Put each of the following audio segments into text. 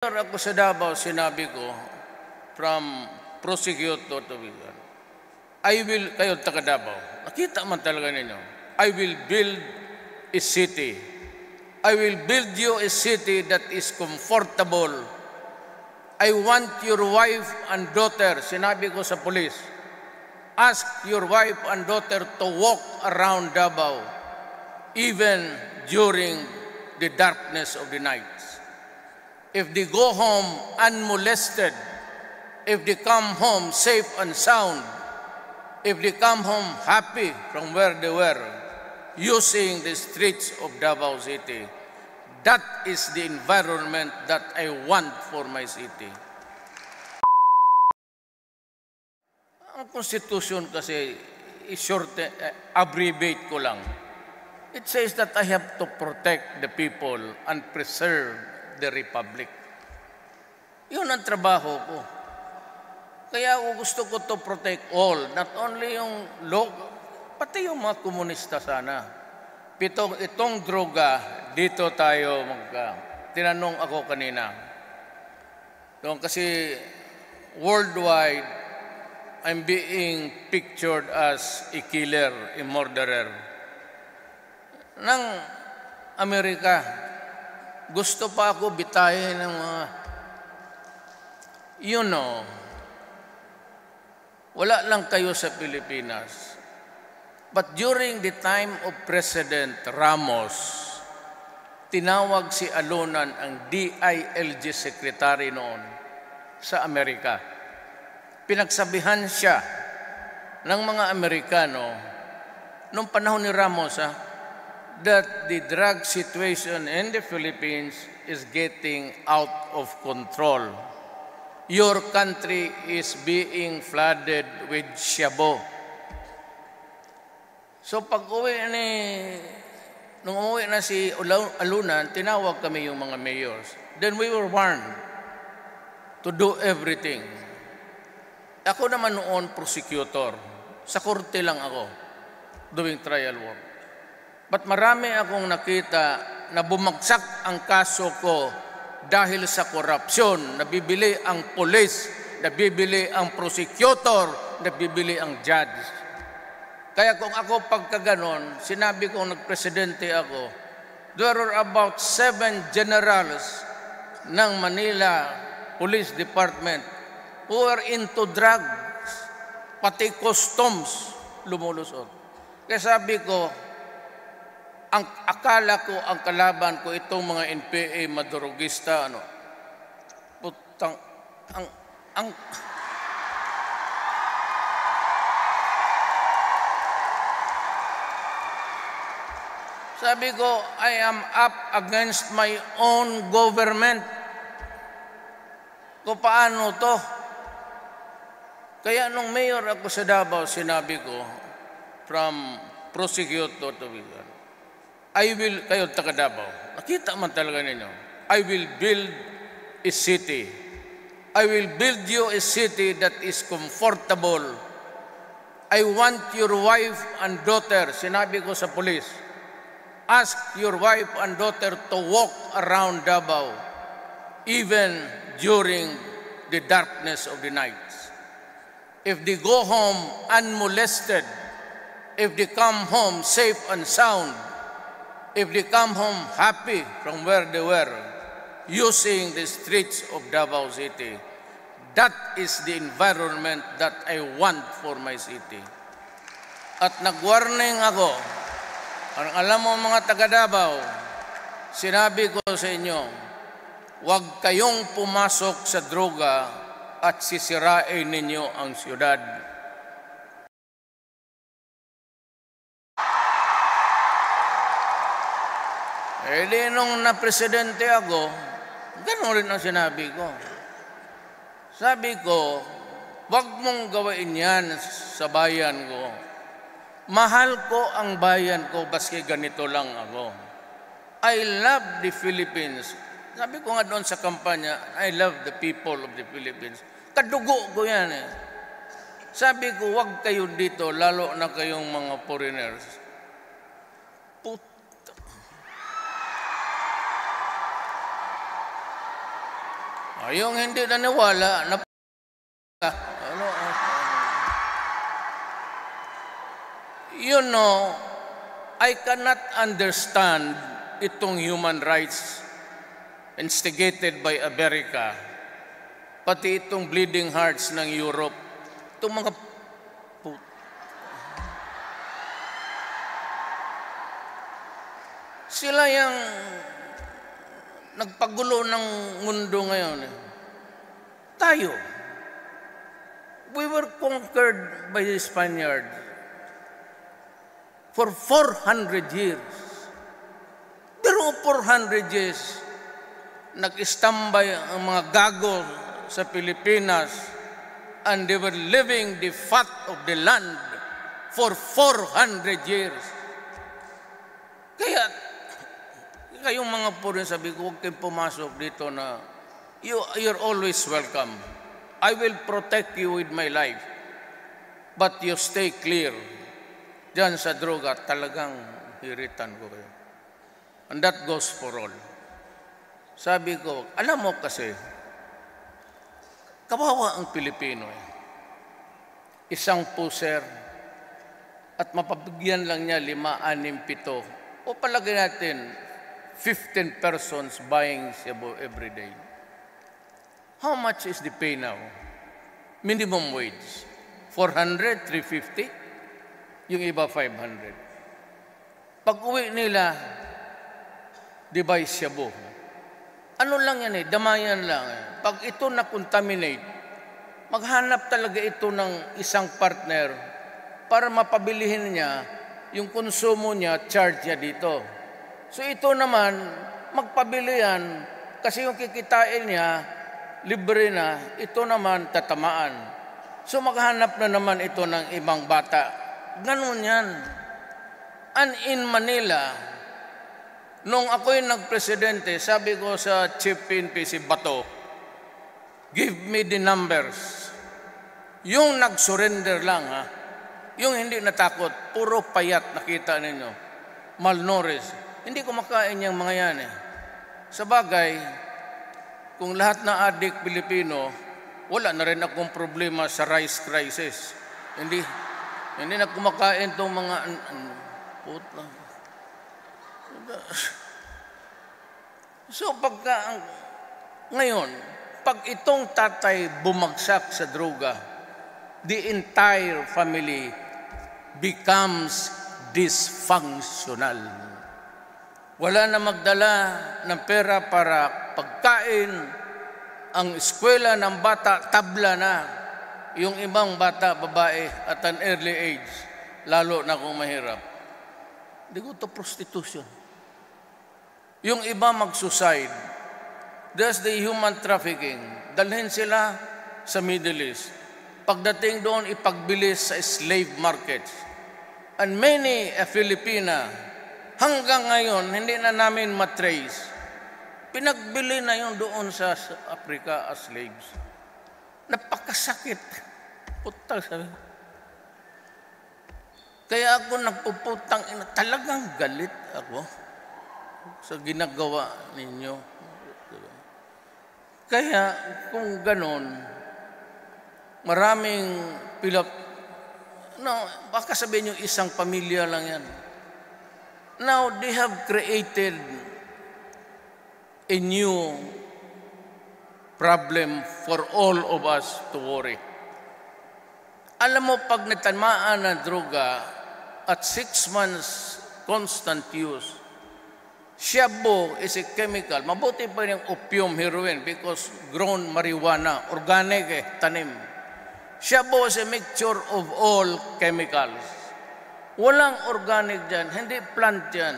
Ako sa Davao, sinabi ko, from prosecutor to victim, I will, kayo taga Davao, nakita man talaga ninyo, I will build a city. I will build you a city that is comfortable. I want your wife and daughter, sinabi ko sa police, ask your wife and daughter to walk around Davao, even during the darkness of the night. If they go home unmolested, if they come home safe and sound, if they come home happy from where they were, using the streets of Davao City, that is the environment that I want for my city. Ang Constitution kasi, abbreviate ko lang. It says that I have to protect the people and preserve the Republic. Yun ang trabaho ko. Kaya gusto ko to protect all, not only yung pati yung mga komunista sana. Itong droga, dito tayo tinanong ako kanina. Doon kasi worldwide, I'm being pictured as a killer, a murderer. Ng Amerika, gusto pa ako bitayin ng mga, wala lang kayo sa Pilipinas. But during the time of President Ramos, tinawag si Alunan ang DILG secretary noon sa Amerika. Pinagsabihan siya ng mga Amerikano noong panahon ni Ramos, that the drug situation in the Philippines is getting out of control. Your country is being flooded with shabu. So nung umuwi na si Alunan, tinawag kami yung mga mayors. Then we were warned to do everything. Ako naman noon prosecutor. Sa korte lang ako doing trial work. But marami akong nakita na bumagsak ang kaso ko dahil sa korupsyon. Nabibili ang police, nabibili ang prosecutor, nabibili ang judge. Kaya kung ako pagkaganon, sinabi ko nagpresidente ako, there were about 7 generals ng Manila Police Department who were into drugs, pati customs lumulusot. Kaya sabi ko, ang akala ko, ang kalaban ko, itong mga NPA, madurugista, sabi ko, I am up against my own government. Kung paano to? Kaya nung mayor ako sa Davao, sinabi ko, from prosecutor to victim, I will, kayo taga Davao, nakita man talaga ninyo, I will build a city. I will build you a city that is comfortable. I want your wife and daughter, sinabi ko sa police, ask your wife and daughter to walk around Davao, even during the darkness of the night. If they go home unmolested, if they come home safe and sound, if they come home happy from where they were, using the streets of Davao City, that is the environment that I want for my city. At nag-warning ako, alam mo mga taga Davao, sinabi ko sa inyo, huwag kayong pumasok sa droga at sisirain ninyo ang siyudad. Nung na-presidente ako, gano'n rin ang sinabi ko. Sabi ko, wag mong gawain yan sa bayan ko. Mahal ko ang bayan ko, baski ganito lang ako. I love the Philippines. Sabi ko nga doon sa kampanya, I love the people of the Philippines. Kadugo ko yan eh. Sabi ko, wag kayo dito, lalo na kayong mga foreigners. Puta. Yung hindi naniwala, ano, you know, I cannot understand itong human rights instigated by America, pati itong bleeding hearts ng Europe, itong mga sila yung nagpagulo ng mundo ngayon. Tayo, we were conquered by the Spaniards for 400 years. Pero 400 years, nag-istambay ang mga gago sa Pilipinas and they were living the fat of the land for 400 years. Kaya, kayong mga purin, sabi ko, huwag kayong pumasok dito na you're always welcome. I will protect you with my life. But you stay clear. Diyan sa droga, talagang hiritan ko kayo. And that goes for all. Sabi ko, alam mo kasi, kawawa ang Pilipino eh. Isang puser at mapabigyan lang niya 5, 6, 7 o palagay natin 15 persons buying Cebu every day. How much is the pay now? Minimum wage. 400, 350. Yung iba 500. Pag uwi nila, di ba Cebu? Ano lang yan eh, damayan lang eh. Pag ito na-contaminate, maghanap talaga ito ng isang partner para mapabilihin niya yung konsumo niya, charge niya dito. So ito naman, magpabili yan kasi yung kikitain niya, libre na, ito naman tatamaan. So maghanap na naman ito ng ibang bata. Ganun yan. And in Manila, nung ako'y nagpresidente, sabi ko sa Chief PNP si Bato, give me the numbers. Yung nag-surrender lang, ha? Yung hindi natakot, puro payat, nakita ninyo. Malnourished. Hindi kumakain yung mga yan, eh. Sa bagay, kung lahat na adik Pilipino, wala na rin akong problema sa rice crisis. Hindi na kumakain itong mga puta. So ngayon, pag itong tatay bumagsak sa droga, the entire family becomes dysfunctional. Wala na magdala ng pera para pagkain, ang eskwela ng bata, tabla na. Yung ibang bata, babae, at an early age, lalo na kung mahirap. Di ko to prostitution. Yung iba mag-suicide. There's the human trafficking. Dalhin sila sa Middle East. Pagdating doon, ipagbilis sa slave markets. And many a Filipina, hanggang ngayon, hindi na namin matrace. Pinagbili na yun doon sa Africa as slaves. Napakasakit. Puta sabi. Kaya ako nagpuputang ina. Talagang galit ako sa ginagawa ninyo. Kaya kung ganon, maraming baka sabihin nyo isang pamilya lang yan. Now, they have created a new problem for all of us to worry. Alam mo, pag natamaan ng droga at 6 months constant use, shabu is a chemical. Mabuti pa yung opium, heroin, because grown marijuana, organic tanim. Shabu is a mixture of all chemicals. Walang organic dyan, hindi plant yan.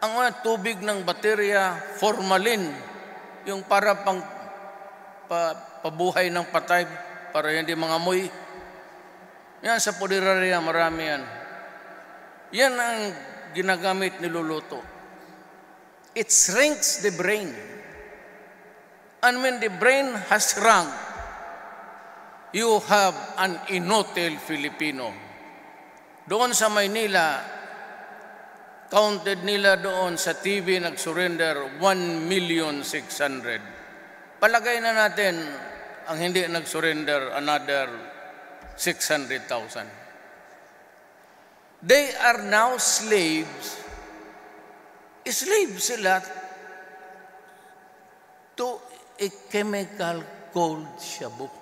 Ang tubig ng baterya, formalin, yung para pabuhay ng patay, para hindi mangamoy. Yan sa puderarya, marami yan. Yan ang ginagamit niluluto. It shrinks the brain. And when the brain has shrunk, you have an inutil Filipino. Doon sa Maynila, counted nila doon sa TV nag-surrender 1,600,000. Palagay na natin ang hindi nag-surrender another 600,000. They are now slaves. Slaves sila to a chemical called shabu.